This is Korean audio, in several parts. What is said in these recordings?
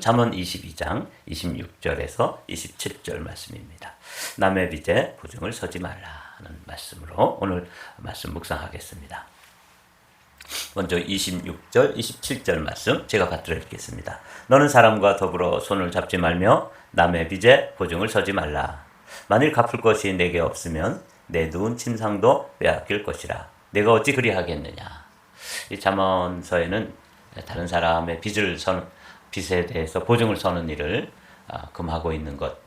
잠언 22장 26절에서 27절 말씀입니다. 남의 빚에 보증을 서지 말라 하는 말씀으로 오늘 말씀 묵상하겠습니다. 먼저 26절, 27절 말씀 제가 받들어 읽겠습니다. 너는 사람과 더불어 손을 잡지 말며 남의 빚에 보증을 서지 말라. 만일 갚을 것이 내게 없으면 내 누운 침상도 빼앗길 것이라. 내가 어찌 그리하겠느냐. 이 잠언서에는 다른 사람의 빚에 대해서 보증을 서는 일을 금하고 있는 것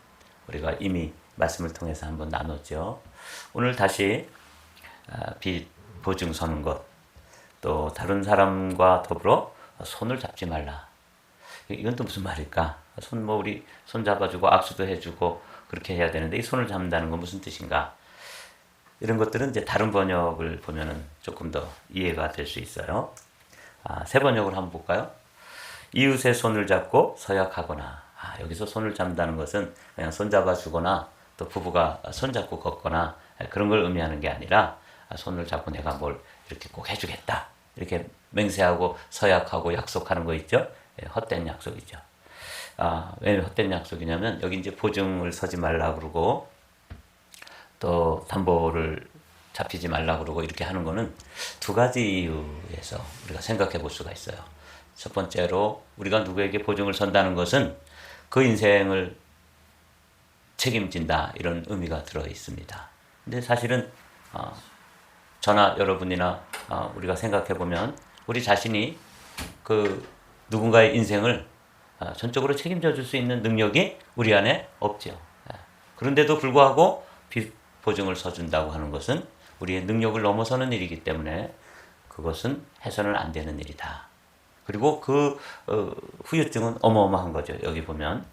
우리가 이미 말씀을 통해서 한번 나눴죠. 오늘 다시 빚 보증 서는 것, 또 다른 사람과 더불어 손을 잡지 말라. 이건 또 무슨 말일까? 우리 손 잡아주고 악수도 해주고 그렇게 해야 되는데 이 손을 잡는다는 건 무슨 뜻인가? 이런 것들은 이제 다른 번역을 보면은 조금 더 이해가 될 수 있어요. 새 번역을 한번 볼까요? 이웃의 손을 잡고 서약하거나. 여기서 손을 잡는다는 것은 그냥 손 잡아주거나 또 부부가 손 잡고 걷거나 그런 걸 의미하는 게 아니라 손을 잡고 내가 뭘 이렇게 꼭 해주겠다. 이렇게 맹세하고 서약하고 약속하는 거 있죠? 헛된 약속이죠. 왜 헛된 약속이냐면 여기 이제 보증을 서지 말라 그러고 또 담보를 잡히지 말라 그러고 이렇게 하는 거는 두 가지 이유에서 우리가 생각해 볼 수가 있어요. 첫 번째로 우리가 누구에게 보증을 선다는 것은 그 인생을 책임진다 이런 의미가 들어 있습니다. 근데 사실은 저나 여러분이나 우리가 생각해 보면 우리 자신이 그 누군가의 인생을 전적으로 책임져 줄 수 있는 능력이 우리 안에 없죠. 그런데도 불구하고 보증을 서준다고 하는 것은 우리의 능력을 넘어서는 일이기 때문에 그것은 해서는 안 되는 일이다. 그리고 그 후유증은 어마어마한 거죠. 여기 보면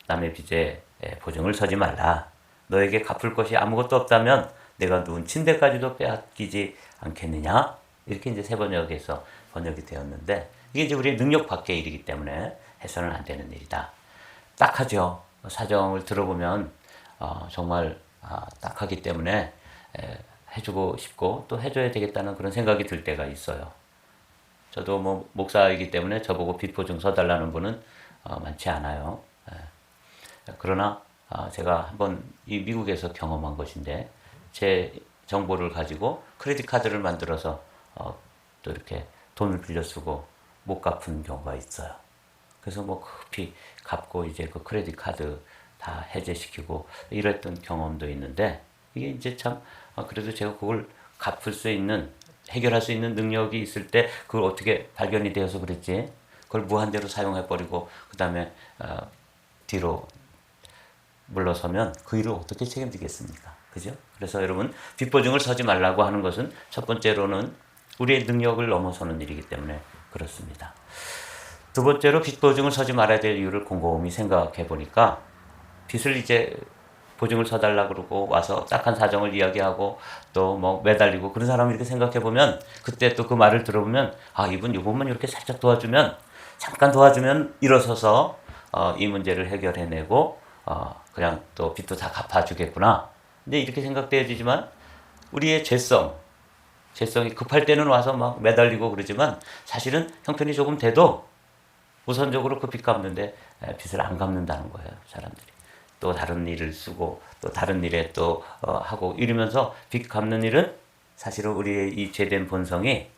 남의 빚에 보증을 서지 말라. 너에게 갚을 것이 아무것도 없다면 내가 누운 침대까지도 빼앗기지 않겠느냐. 이렇게 이제 새 번역에서 번역이 되었는데 이게 이제 우리의 능력 밖의 일이기 때문에 해서는 안 되는 일이다. 딱하죠. 사정을 들어보면 정말 딱하기 때문에 해주고 싶고 또 해줘야 되겠다는 그런 생각이 들 때가 있어요. 저도 목사이기 때문에 저보고 빚 보증 서달라는 분은 많지 않아요. 그러나 제가 한번 이 미국에서 경험한 것인데 제 정보를 가지고 크레딧 카드를 만들어서 또 이렇게 돈을 빌려 쓰고 못 갚은 경우가 있어요. 그래서 급히 갚고 이제 그 크레딧 카드 다 해제시키고 이랬던 경험도 있는데 이게 이제 참 그래도 제가 그걸 갚을 수 있는 해결할 수 있는 능력이 있을 때 그걸 어떻게 발견이 되어서 그랬지 그걸 무한대로 사용해버리고 그 다음에 뒤로 물러서면 그 일을 어떻게 책임지겠습니까? 그죠? 그래서 여러분 빚 보증을 서지 말라고 하는 것은 첫 번째로는 우리의 능력을 넘어서는 일이기 때문에 그렇습니다. 두 번째로 빚 보증을 서지 말아야 될 이유를 곰곰이 생각해 보니까 빚을 이제 보증을 서달라 그러고 와서 딱한 사정을 이야기하고 또 매달리고 그런 사람을 이렇게 생각해 보면 그때 또 그 말을 들어보면 이번만 이렇게 살짝 도와주면 잠깐 도와주면 일어서서 이 문제를 해결해내고 그냥 또 빚도 다 갚아주겠구나. 근데 이렇게 생각되어지지만 우리의 죄성이 급할 때는 와서 막 매달리고 그러지만 사실은 형편이 조금 돼도 우선적으로 그 빚 갚는데 빚을 안 갚는다는 거예요, 사람들이. 또 다른 일을 쓰고 또 다른 일에 또 하고 이러면서 빚 갚는 일은 사실은 우리의 이 죄된 본성이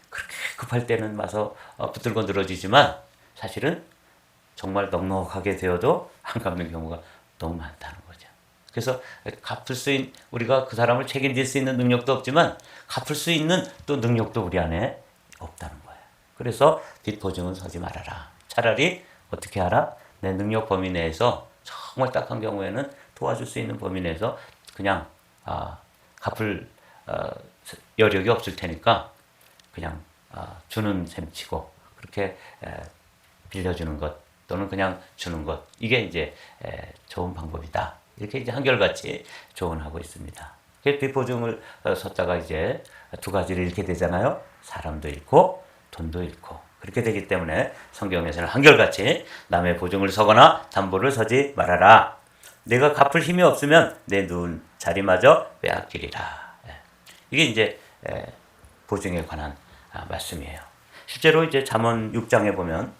그렇게 급할 때는 와서 붙들고 늘어지지만 사실은 정말 넉넉하게 되어도 안 갚는 경우가 너무 많다는 거죠. 그래서 우리가 그 사람을 책임질 수 있는 능력도 없지만 갚을 수 있는 또 능력도 우리 안에 없다는 거예요. 그래서 빚 보증은 서지 말아라. 차라리 어떻게 하라? 내 능력 범위 내에서 정말 딱한 경우에는 도와줄 수 있는 범위 내에서 그냥 갚을 여력이 없을 테니까 그냥 주는 셈치고 그렇게 빌려주는 것 또는 그냥 주는 것 이게 이제 좋은 방법이다. 이렇게 이제 한결같이 조언하고 있습니다. 빚 보증을 섰다가 이제 두 가지를 잃게 되잖아요. 사람도 잃고 돈도 잃고 그렇게 되기 때문에 성경에서는 한결같이 남의 보증을 서거나 담보를 서지 말아라. 내가 갚을 힘이 없으면 내 누운 자리마저 빼앗기리라. 이게 이제 보증에 관한 말씀이에요. 실제로 이제 잠언 6장에 보면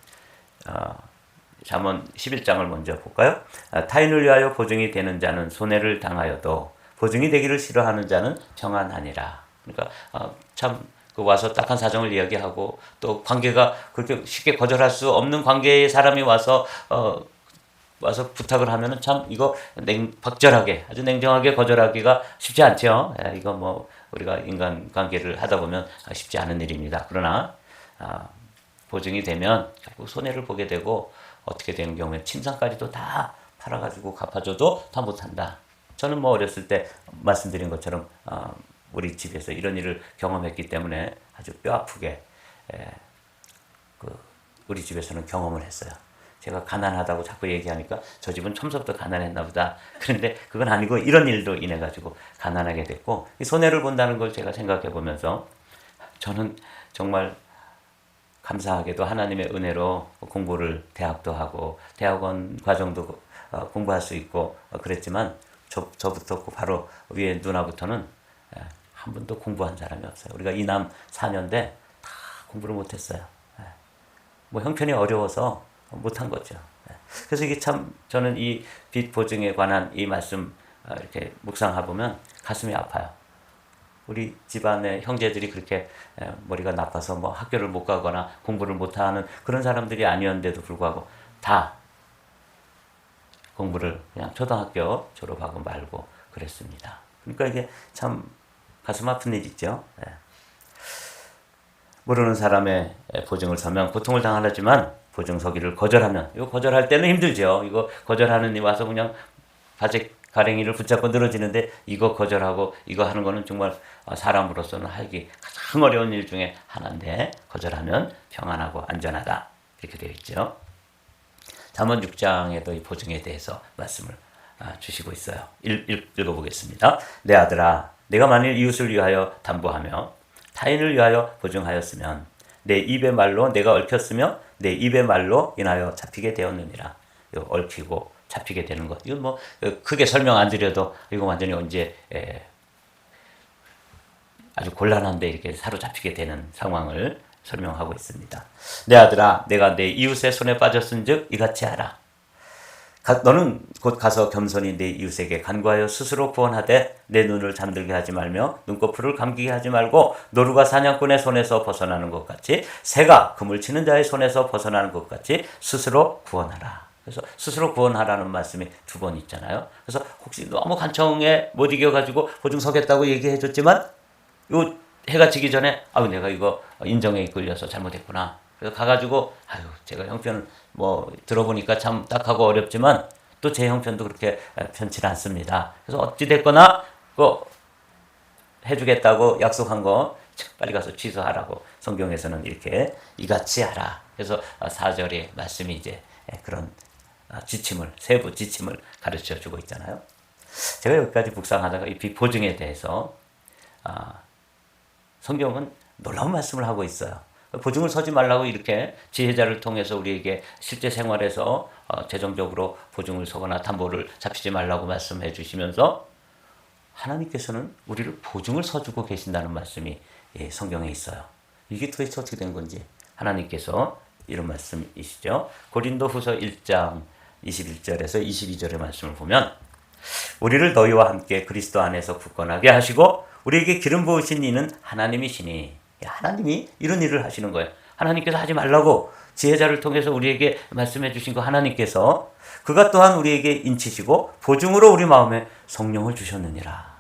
잠언 11장을 먼저 볼까요? 타인을 위하여 보증이 되는 자는 손해를 당하여도 보증이 되기를 싫어하는 자는 평안하니라. 그러니까 참 와서 딱한 사정을 이야기하고 또 관계가 그렇게 쉽게 거절할 수 없는 관계의 사람이 와서 부탁을 하면은 참 이거 박절하게 아주 냉정하게 거절하기가 쉽지 않죠. 이거 뭐 우리가 인간 관계를 하다 보면 쉽지 않은 일입니다. 그러나 보증이 되면 결국 손해를 보게 되고 어떻게 되는 경우에 침상까지도 다 팔아가지고 갚아줘도 다 못한다. 저는 뭐 어렸을 때 말씀드린 것처럼 우리 집에서 이런 일을 경험했기 때문에 아주 뼈아프게 우리 집에서는 경험을 했어요. 제가 가난하다고 자꾸 얘기하니까 저 집은 처음부터 가난했나 보다. 그런데 그건 아니고 이런 일도 인해 가지고 가난하게 됐고 이 손해를 본다는 걸 제가 생각해 보면서 저는 정말 감사하게도 하나님의 은혜로 공부를 대학도 하고 대학원 과정도 공부할 수 있고 그랬지만 저부터 바로 위에 누나부터는 한 번도 공부한 사람이 없어요. 우리가 이남 4년대 다 공부를 못했어요. 뭐 형편이 어려워서 못한 거죠. 그래서 이게 참 저는 이 빚 보증에 관한 이 말씀 이렇게 묵상해 보면 가슴이 아파요. 우리 집안의 형제들이 그렇게 머리가 나빠서 뭐 학교를 못 가거나 공부를 못하는 그런 사람들이 아니었는데도 불구하고 다 공부를 그냥 초등학교 졸업하고 말고 그랬습니다. 그러니까 이게 참 가슴 아픈 일이죠. 모르는 사람의 보증을 서면 고통을 당하지만 보증 서기를 거절하면 이거 거절할 때는 힘들죠. 이거 거절하는 이 와서 그냥 바지 가랭이를 붙잡고 늘어지는데 이거 거절하고 이거 하는 거는 정말 사람으로서는 하기 가장 어려운 일 중에 하나인데 거절하면 평안하고 안전하다 이렇게 되어 있죠. 잠언 6장에도 이 보증에 대해서 말씀을 주시고 있어요. 읽어보겠습니다. 내 아들아 내가 만일 이웃을 위하여 담보하며 타인을 위하여 보증하였으면 내 입의 말로 내가 얽혔으며 내 입의 말로 인하여 잡히게 되었느니라. 얽히고 잡히게 되는 것. 이건 뭐 크게 설명 안 드려도 이거 완전히 언제 아주 곤란한데 이렇게 사로잡히게 되는 상황을 설명하고 있습니다. 내 아들아 내가 내 이웃의 손에 빠졌은즉 이같이 하라. 너는 곧 가서 겸손히 내 이웃에게 간구하여 스스로 구원하되 내 눈을 잠들게 하지 말며 눈꺼풀을 감기게 하지 말고 노루가 사냥꾼의 손에서 벗어나는 것 같이 새가 그물 치는 자의 손에서 벗어나는 것 같이 스스로 구원하라. 그래서 스스로 구원하라는 말씀이 2번 있잖아요. 그래서 혹시 너무 간청에 못 이겨가지고 보증 서겠다고 얘기해 줬지만 요 해가 지기 전에 내가 이거 인정에 이끌려서 잘못했구나. 그래서 가가지고 제가 형편을 뭐 들어보니까 참 딱하고 어렵지만 또 제 형편도 그렇게 편치 않습니다. 그래서 어찌 됐거나 해주겠다고 약속한 거 빨리 가서 취소하라고 성경에서는 이렇게 이같이 하라. 그래서 4절의 말씀이 이제 그런 세부 지침을 가르쳐 주고 있잖아요. 제가 여기까지 묵상하다가 이 보증에 대해서 성경은 놀라운 말씀을 하고 있어요. 보증을 서지 말라고 이렇게 지혜자를 통해서 우리에게 실제 생활에서 재정적으로 보증을 서거나 담보를 잡히지 말라고 말씀해 주시면서 하나님께서는 우리를 보증을 서주고 계신다는 말씀이 성경에 있어요. 이게 도대체 어떻게 된 건지 하나님께서 이런 말씀이시죠. 고린도후서 1장 21절에서 22절의 말씀을 보면 우리를 너희와 함께 그리스도 안에서 굳건하게 하시고 우리에게 기름 부으신 이는 하나님이시니 하나님이 이런 일을 하시는 거예요. 하나님께서 하지 말라고 지혜자를 통해서 우리에게 말씀해 주신 거 하나님께서 그가 또한 우리에게 인치시고 보증으로 우리 마음에 성령을 주셨느니라.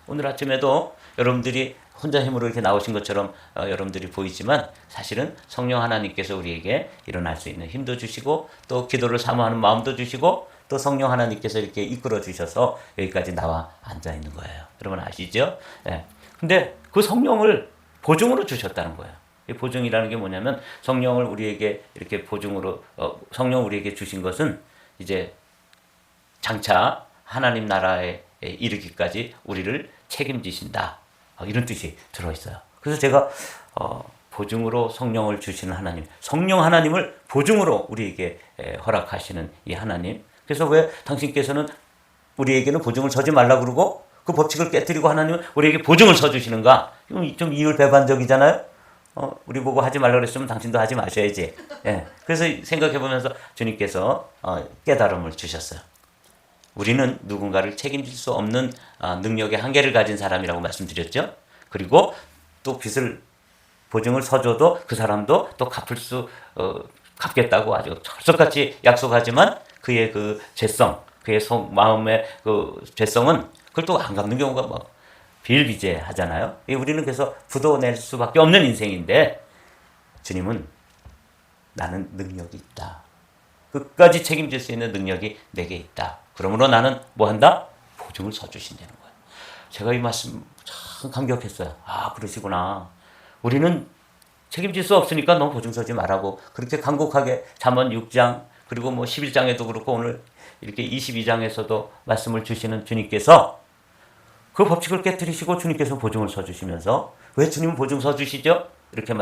오늘 아침에도 여러분들이 혼자 힘으로 이렇게 나오신 것처럼 여러분들이 보이지만 사실은 성령 하나님께서 우리에게 일어날 수 있는 힘도 주시고 또 기도를 사모하는 마음도 주시고 또 성령 하나님께서 이렇게 이끌어 주셔서 여기까지 나와 앉아 있는 거예요. 여러분 아시죠? 근데 그 성령을 보증으로 주셨다는 거예요. 이 보증이라는 게 뭐냐면 성령을 우리에게 이렇게 보증으로 성령 우리에게 주신 것은 이제 장차 하나님 나라에 이르기까지 우리를 책임지신다. 이런 뜻이 들어있어요. 그래서 제가 보증으로 성령을 주시는 하나님, 성령 하나님을 보증으로 우리에게 허락하시는 이 하나님. 그래서 왜 당신께서는 우리에게는 보증을 서지 말라 그러고 그 법칙을 깨뜨리고 하나님은 우리에게 보증을 서주시는가? 좀 이율배반적이잖아요. 우리 보고 하지 말라 그랬으면 당신도 하지 마셔야지. 예. 그래서 생각해 보면서 주님께서 깨달음을 주셨어요. 우리는 누군가를 책임질 수 없는 능력의 한계를 가진 사람이라고 말씀드렸죠. 그리고 또 빚을 보증을 서줘도 그 사람도 또 갚겠다고 아주 철석같이 약속하지만 그의 그 죄성, 그의 마음의 그 죄성은 그걸 또 안 갚는 경우가 뭐 비일비재하잖아요. 우리는 그래서 부도낼 수밖에 없는 인생인데 주님은 나는 능력이 있다. 끝까지 책임질 수 있는 능력이 내게 있다. 그러므로 나는 뭐 한다? 보증을 서주신다는 거예요. 제가 이 말씀 참 감격했어요. 아, 그러시구나. 우리는 책임질 수 없으니까 너 보증 서지 말라고 그렇게 간곡하게 잠언 6장 그리고 뭐 11장에도 그렇고 오늘 이렇게 22장에서도 말씀을 주시는 주님께서 그 법칙을 깨뜨리시고 주님께서 보증을 서주시면서 왜 주님은 보증 서주시죠? 이렇게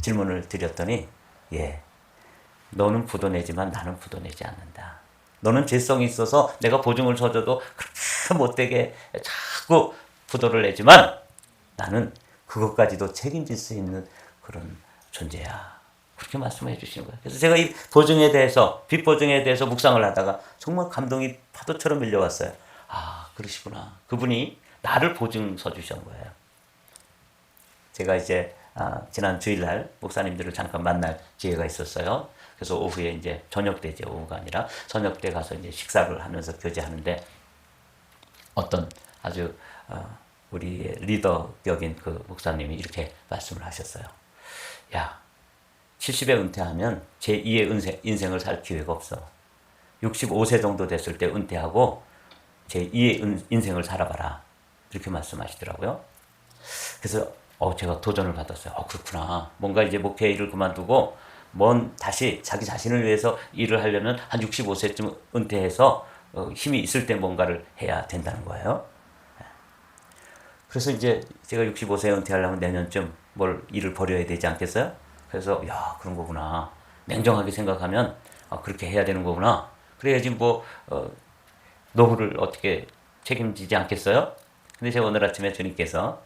질문을 드렸더니 너는 부도내지만 나는 부도내지 않는다. 너는 죄성이 있어서 내가 보증을 서줘도 그렇게 못되게 자꾸 부도를 내지만 나는 그것까지도 책임질 수 있는 그런 존재야. 그렇게 말씀해 주시는 거예요. 그래서 제가 이 보증에 대해서, 빚 보증에 대해서 묵상을 하다가 정말 감동이 파도처럼 밀려왔어요. 아, 그러시구나. 그분이 나를 보증 서주신 거예요. 제가 이제 지난 주일날 목사님들을 잠깐 만날 기회가 있었어요. 그래서 오후에 이제 저녁 때죠. 오후가 아니라 저녁 때 가서 이제 식사를 하면서 교제하는데 어떤 아주 우리의 리더격인 그 목사님이 이렇게 말씀을 하셨어요. 야, 70에 은퇴하면 제2의 인생을 살 기회가 없어. 65세 정도 됐을 때 은퇴하고 제2의 인생을 살아봐라. 이렇게 말씀하시더라고요. 그래서 제가 도전을 받았어요. 그렇구나. 뭔가 이제 목회 일을 그만두고 다시 자기 자신을 위해서 일을 하려면 한 65세쯤 은퇴해서 힘이 있을 때 뭔가를 해야 된다는 거예요. 그래서 이제 제가 65세에 은퇴하려면 내년쯤 일을 벌여야 되지 않겠어요? 그래서 그런 거구나. 냉정하게 생각하면 그렇게 해야 되는 거구나. 그래야지 노후를 어떻게 책임지지 않겠어요? 근데 제가 오늘 아침에 주님께서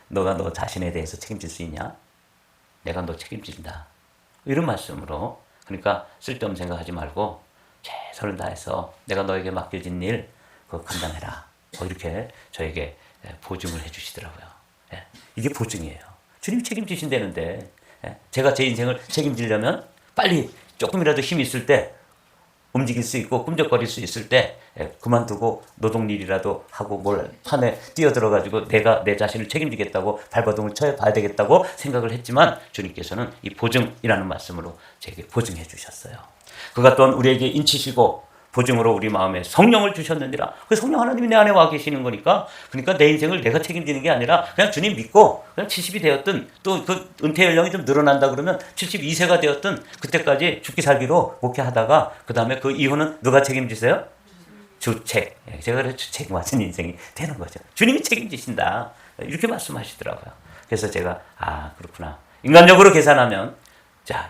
너가 너 자신에 대해서 책임질 수 있냐? 내가 너 책임진다. 이런 말씀으로 그러니까 쓸데없는 생각하지 말고 최선을 다해서 내가 너에게 맡겨진 일 그거 감당해라. 이렇게 저에게 보증을 해주시더라고요. 이게 보증이에요. 주님이 책임지신다는데 제가 제 인생을 책임지려면 빨리 조금이라도 힘이 있을 때 움직일 수 있고 꿈적거릴 수 있을 때 그만두고 노동일이라도 하고 판에 뛰어들어가지고 내가 내 자신을 책임지겠다고 발버둥을 쳐봐야 되겠다고 생각을 했지만 주님께서는 이 보증이라는 말씀으로 제게 보증해 주셨어요. 그가 또한 우리에게 인치시고 보증으로 우리 마음에 성령을 주셨느니라. 그 성령 하나님이 내 안에 와 계시는 거니까 그러니까 내 인생을 내가 책임지는 게 아니라 그냥 주님 믿고 그냥 70이 되었든 또 그 은퇴 연령이 좀 늘어난다 그러면 72세가 되었든 그때까지 죽기 살기로 목회하다가 그 다음에 그 이후는 누가 책임지세요? 주책. 제가 그래서 주책 맞은 인생이 되는 거죠. 주님이 책임지신다. 이렇게 말씀하시더라고요. 그래서 제가 그렇구나. 인간적으로 계산하면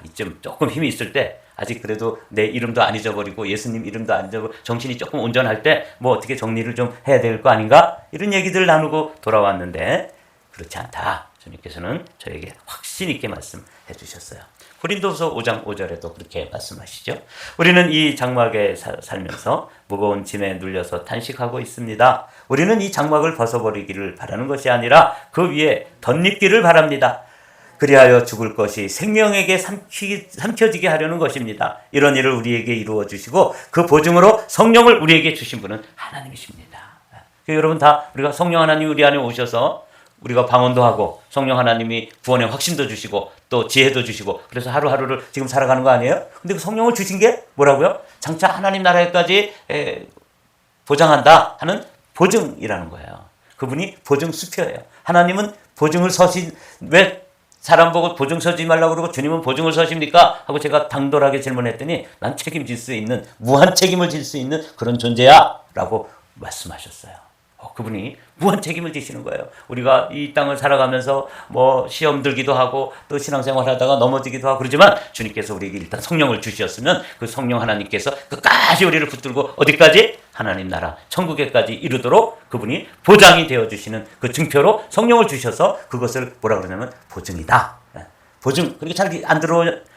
이쯤 조금 힘이 있을 때 아직 그래도 내 이름도 안 잊어버리고 예수님 이름도 안 잊어버리고 정신이 조금 온전할 때 어떻게 정리를 좀 해야 될 거 아닌가? 이런 얘기들을 나누고 돌아왔는데 그렇지 않다. 주님께서는 저에게 확신 있게 말씀해 주셨어요. 고린도서 5장 5절에도 그렇게 말씀하시죠. 우리는 이 장막에 살면서 무거운 짐에 눌려서 탄식하고 있습니다. 우리는 이 장막을 벗어버리기를 바라는 것이 아니라 그 위에 덧입기를 바랍니다. 그리하여 죽을 것이 생명에게 삼켜지게 하려는 것입니다. 이런 일을 우리에게 이루어 주시고 그 보증으로 성령을 우리에게 주신 분은 하나님이십니다. 여러분 다 우리가 성령 하나님이 우리 안에 오셔서 우리가 방언도 하고 성령 하나님이 구원의 확신도 주시고 또 지혜도 주시고 그래서 하루하루를 지금 살아가는 거 아니에요? 근데 그 성령을 주신 게 뭐라고요? 장차 하나님 나라에까지 보장한다 하는 보증이라는 거예요. 그분이 보증 수표예요. 하나님은 보증을 왜 사람 보고 보증 서지 말라고 그러고 주님은 보증을 서십니까? 하고 제가 당돌하게 질문했더니 난 책임질 수 있는 무한 책임을 질 수 있는 그런 존재야 라고 말씀하셨어요. 그분이 무한 책임을 지시는 거예요. 우리가 이 땅을 살아가면서 뭐 시험 들기도 하고 또 신앙생활 하다가 넘어지기도 하고 그러지만 주님께서 우리에게 일단 성령을 주셨으면 그 성령 하나님께서 끝까지 우리를 붙들고 어디까지? 하나님 나라 천국에까지 이르도록 그분이 보장이 되어주시는 그 증표로 성령을 주셔서 그것을 뭐라 그러냐면 보증이다. 보증. 그렇게 잘 안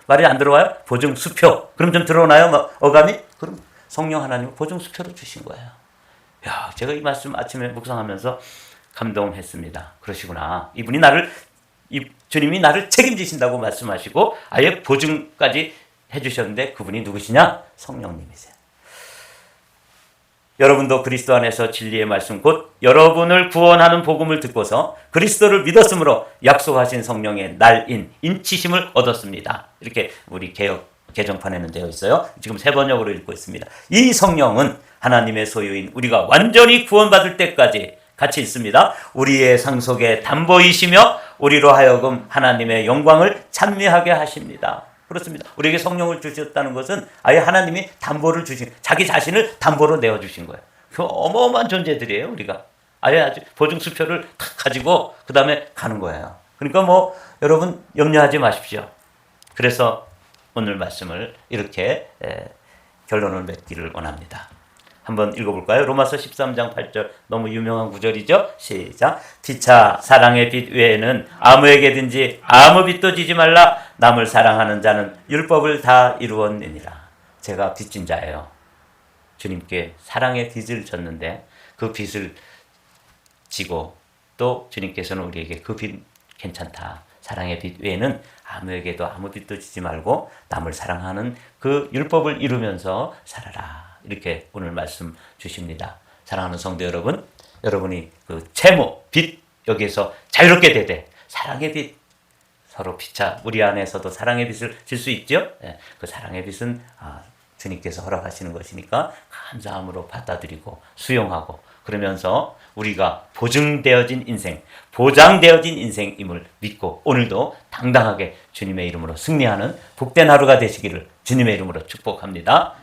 말이 안 들어와요? 보증 수표. 그럼 좀 들어오나요? 어감이? 그럼 성령 하나님은 보증 수표를 주신 거예요. 야, 제가 이 말씀 아침에 묵상하면서 감동했습니다. 그러시구나. 주님이 나를 책임지신다고 말씀하시고 아예 보증까지 해주셨는데 그분이 누구시냐? 성령님이세요. 여러분도 그리스도 안에서 진리의 말씀 곧 여러분을 구원하는 복음을 듣고서 그리스도를 믿었으므로 약속하신 성령의 날인 인치심을 얻었습니다. 이렇게 우리 개정판에는 되어 있어요. 지금 세 번역으로 읽고 있습니다. 이 성령은 하나님의 소유인 우리가 완전히 구원받을 때까지 같이 있습니다. 우리의 상속의 담보이시며 우리로 하여금 하나님의 영광을 찬미하게 하십니다. 그렇습니다. 우리에게 성령을 주셨다는 것은 아예 하나님이 담보를 주신, 자기 자신을 담보로 내어주신 거예요. 그 어마어마한 존재들이에요, 우리가. 아예 아주 보증수표를 탁 가지고 그 다음에 가는 거예요. 그러니까 뭐 여러분 염려하지 마십시오. 그래서 오늘 말씀을 이렇게 결론을 맺기를 원합니다. 한번 읽어볼까요? 로마서 13장 8절 너무 유명한 구절이죠. 시작. 피차 사랑의 빛 외에는 아무에게든지 아무 빛도 지지 말라. 남을 사랑하는 자는 율법을 다 이루었느니라. 제가 빚진 자예요. 주님께 사랑의 빚을 졌는데 그 빚을 지고 또 주님께서는 우리에게 그 빚 괜찮다. 사랑의 빛 외에는 아무에게도 아무 빚도 지지 말고 남을 사랑하는 그 율법을 이루면서 살아라. 이렇게 오늘 말씀 주십니다. 사랑하는 성도 여러분, 여러분이 그 채무, 빚 여기에서 자유롭게 되되 사랑의 빚 서로 피차 우리 안에서도 사랑의 빚을 질 수 있죠. 그 사랑의 빚은 주님께서 허락하시는 것이니까 감사함으로 받아들이고 수용하고 그러면서 우리가 보증되어진 인생, 보장되어진 인생임을 믿고 오늘도 당당하게 주님의 이름으로 승리하는 복된 하루가 되시기를 주님의 이름으로 축복합니다.